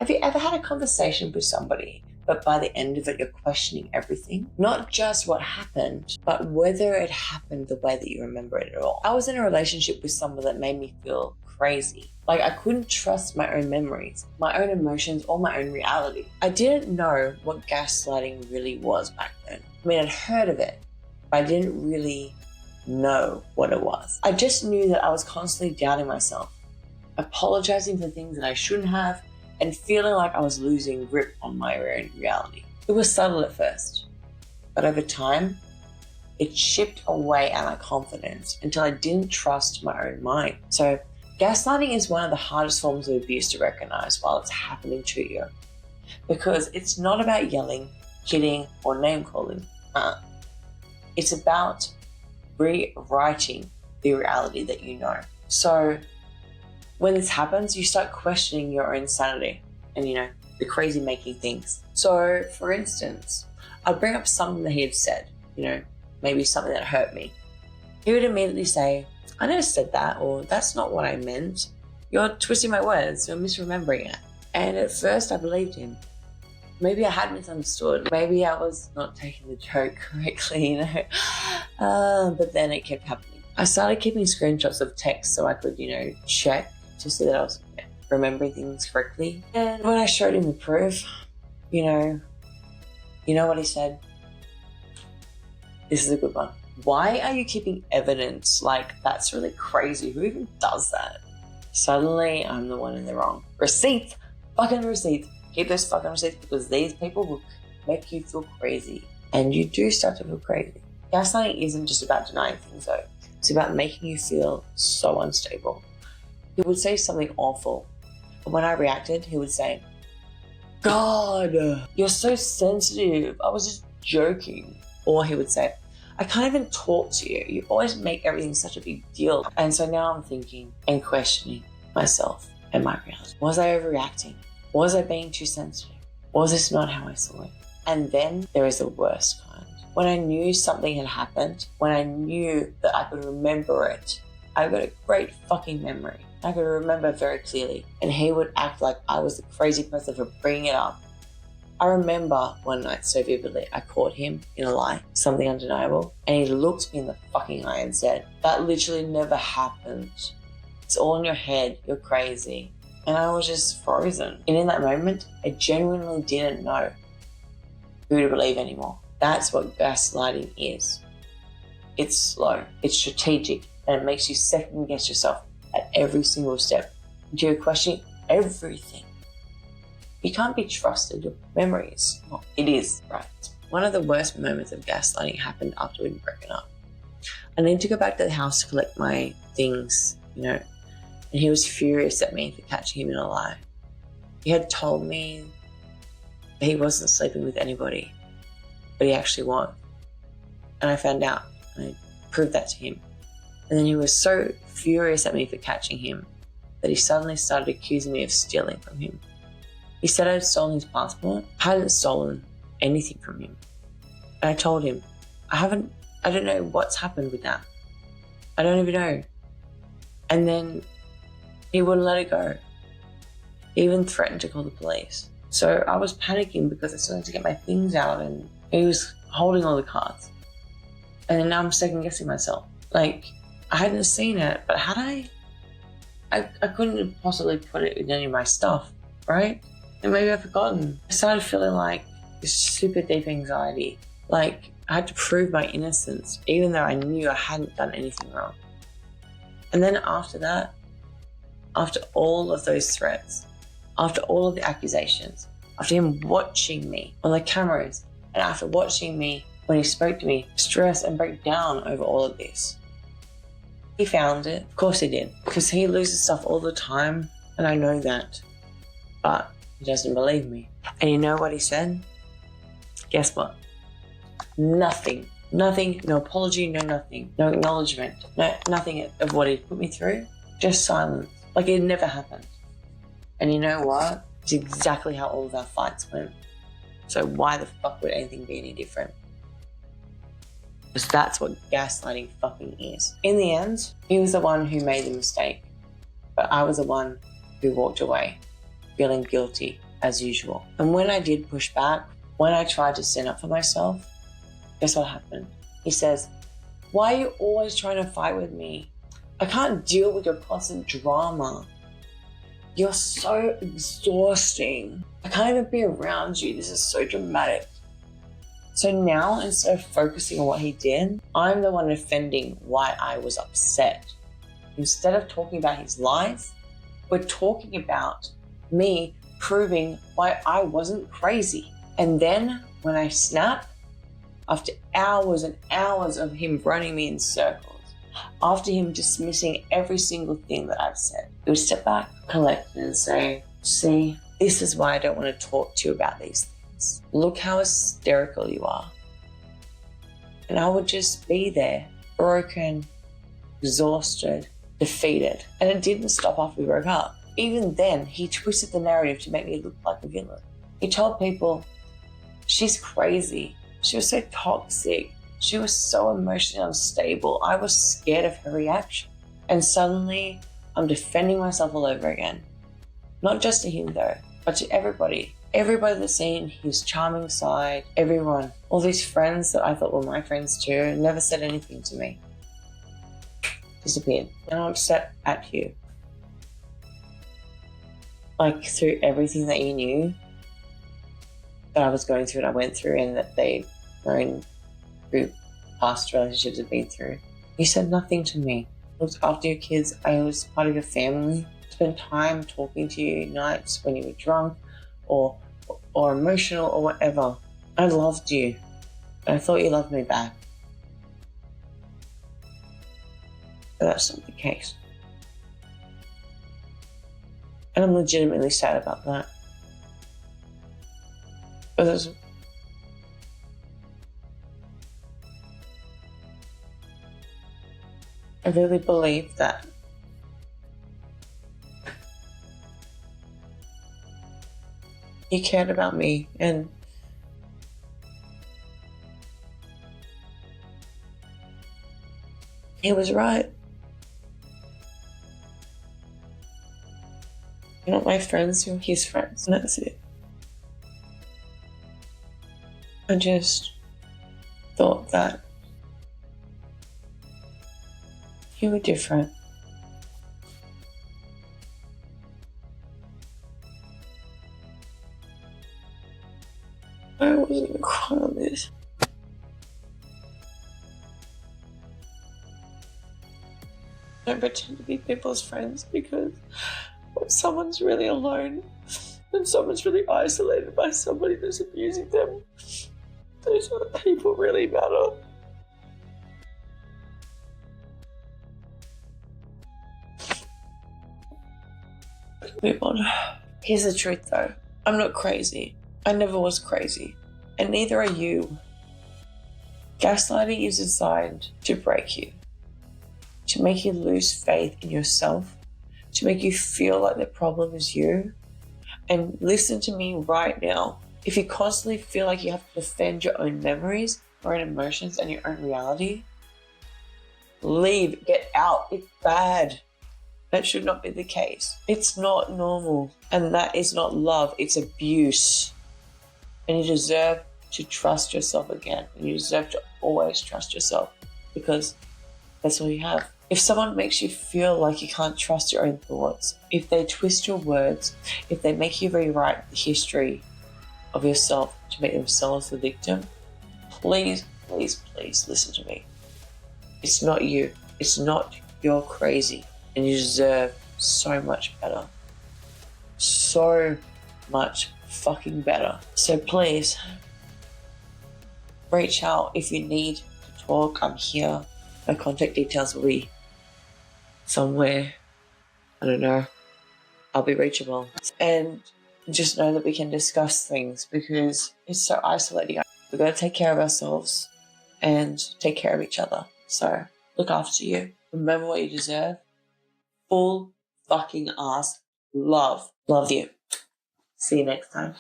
Have you ever had a conversation with somebody, but by the end of it, you're questioning everything? Not just what happened, but whether it happened the way that you remember it at all. I was in a relationship with someone that made me feel crazy. Like I couldn't trust my own memories, my own emotions, or my own reality. I didn't know what gaslighting really was back then. I mean, I'd heard of it, but I didn't really know what it was. I just knew that I was constantly doubting myself, apologizing for things that I shouldn't have, and feeling like I was losing grip on my own reality. It was subtle at first, but over time, it chipped away at my confidence until I didn't trust my own mind. So gaslighting is one of the hardest forms of abuse to recognize while it's happening to you, because it's not about yelling, hitting, or name calling. It's about rewriting the reality that you know. So when this happens, you start questioning your own sanity and, the crazy making things. So, for instance, I'd bring up something that he had said, maybe something that hurt me. He would immediately say, I never said that, or that's not what I meant. You're twisting my words, you're misremembering it. And at first I believed him. Maybe I had misunderstood. Maybe I was not taking the joke correctly, but then it kept happening. I started keeping screenshots of texts so I could, check to see that I was remembering things correctly. And when I showed him the proof, you know what he said? This is a good one. Why are you keeping evidence? Like, that's really crazy. Who even does that? Suddenly, I'm the one in the wrong. Receipts! Fucking receipts. Keep those fucking receipts, because these people will make you feel crazy. And you do start to feel crazy. Gaslighting isn't just about denying things though. It's about making you feel so unstable. He would say something awful. But when I reacted, he would say, God, you're so sensitive. I was just joking. Or he would say, I can't even talk to you. You always make everything such a big deal. And so now I'm thinking and questioning myself and my reality. Was I overreacting? Was I being too sensitive? Was this not how I saw it? And then there is the worst kind. When I knew something had happened, when I knew that I could remember it, I got a great fucking memory. I could remember very clearly. And he would act like I was the crazy person for bringing it up. I remember one night so vividly, I caught him in a lie, something undeniable, and he looked me in the fucking eye and said, that literally never happened. It's all in your head, you're crazy. And I was just frozen. And in that moment, I genuinely didn't know who to believe anymore. That's what gaslighting is. It's slow, it's strategic, and it makes you second guess yourself at every single step. You're questioning everything. You can't be trusted. Your memory is not. It is, right? One of the worst moments of gaslighting happened after we'd broken up. I needed to go back to the house to collect my things, and he was furious at me for catching him in a lie. He had told me that he wasn't sleeping with anybody, but he actually was. And I found out, and I proved that to him. And then he was so furious at me for catching him that he suddenly started accusing me of stealing from him. He said I'd stolen his passport. I hadn't stolen anything from him. And I told him, I don't know what's happened with that. I don't even know. And then he wouldn't let it go. He even threatened to call the police. So I was panicking because I still had to get my things out, and he was holding all the cards. And then now I'm second guessing myself. Like, I hadn't seen it, but had I? I couldn't have possibly put it in any of my stuff, right? And maybe I've forgotten. I started feeling like this super deep anxiety. Like I had to prove my innocence, even though I knew I hadn't done anything wrong. And then after that, after all of those threats, after all of the accusations, after him watching me on the cameras, and after watching me when he spoke to me, stress and break down over all of this, he found it. Of course he did, because he loses stuff all the time, and I know that. But he doesn't believe me. And you know what he said? Guess what? Nothing. Nothing, no apology, no nothing. No acknowledgement, no nothing of what he put me through. Just silence. Like it never happened. And you know what? It's exactly how all of our fights went. So why the fuck would anything be any different? Because that's what gaslighting fucking is. In the end, he was the one who made the mistake. But I was the one who walked away, feeling guilty as usual. And when I did push back, when I tried to stand up for myself, guess what happened? He says, "Why are you always trying to fight with me? I can't deal with your constant drama. You're so exhausting. I can't even be around you. This is so dramatic." So now, instead of focusing on what he did, I'm the one defending why I was upset. Instead of talking about his lies, we're talking about me proving why I wasn't crazy. And then when I snap, after hours and hours of him running me in circles, after him dismissing every single thing that I've said, he would step back, collect, and say, "See, this is why I don't want to talk to you about these things. Look how hysterical you are." And I would just be there, broken, exhausted, defeated. And it didn't stop after we broke up. Even then, he twisted the narrative to make me look like a villain. He told people, "She's crazy. She was so toxic. She was so emotionally unstable. I was scared of her reaction." And suddenly, I'm defending myself all over again. Not just to him though, but to everybody. Everybody that's seen his charming side, everyone. All these friends that I thought were my friends too, never said anything to me. Disappeared. And I'm upset at you. Like, through everything that you knew that I was going through and I went through, and that they've known through past relationships have been through, you said nothing to me. Looked after your kids. I was part of your family. Spent time talking to you nights when you were drunk or emotional or whatever. I loved you. And I thought you loved me back. But that's not the case. And I'm legitimately sad about that. Because I really believe that he cared about me, and he was right. You're not my friends, you're his friends, and that's it. I just thought that you were different. I wasn't gonna cry on this. Don't pretend to be people's friends, because when someone's really alone and someone's really isolated by somebody that's abusing them, those other people really matter. Move on. Here's the truth though. I'm not crazy. I never was crazy. And neither are you. Gaslighting is designed to break you. To make you lose faith in yourself. To make you feel like the problem is you. And listen to me right now. If you constantly feel like you have to defend your own memories, your own emotions, and your own reality, leave, get out. It's bad. That should not be the case. It's not normal. And that is not love, it's abuse. And you deserve to trust yourself again. And you deserve to always trust yourself, because that's all you have. If someone makes you feel like you can't trust your own thoughts, if they twist your words, if they make you rewrite the history of yourself to make themselves the victim, please, please, please listen to me. It's not you. It's not you're crazy. And you deserve so much better. So much fucking better. So please, reach out if you need to talk. I'm here. My contact details will be somewhere. I don't know. I'll be reachable. And just know that we can discuss things, because it's so isolating. We've got to take care of ourselves and take care of each other. So look after you. Remember what you deserve. Full fucking ass love. Love you. See you next time.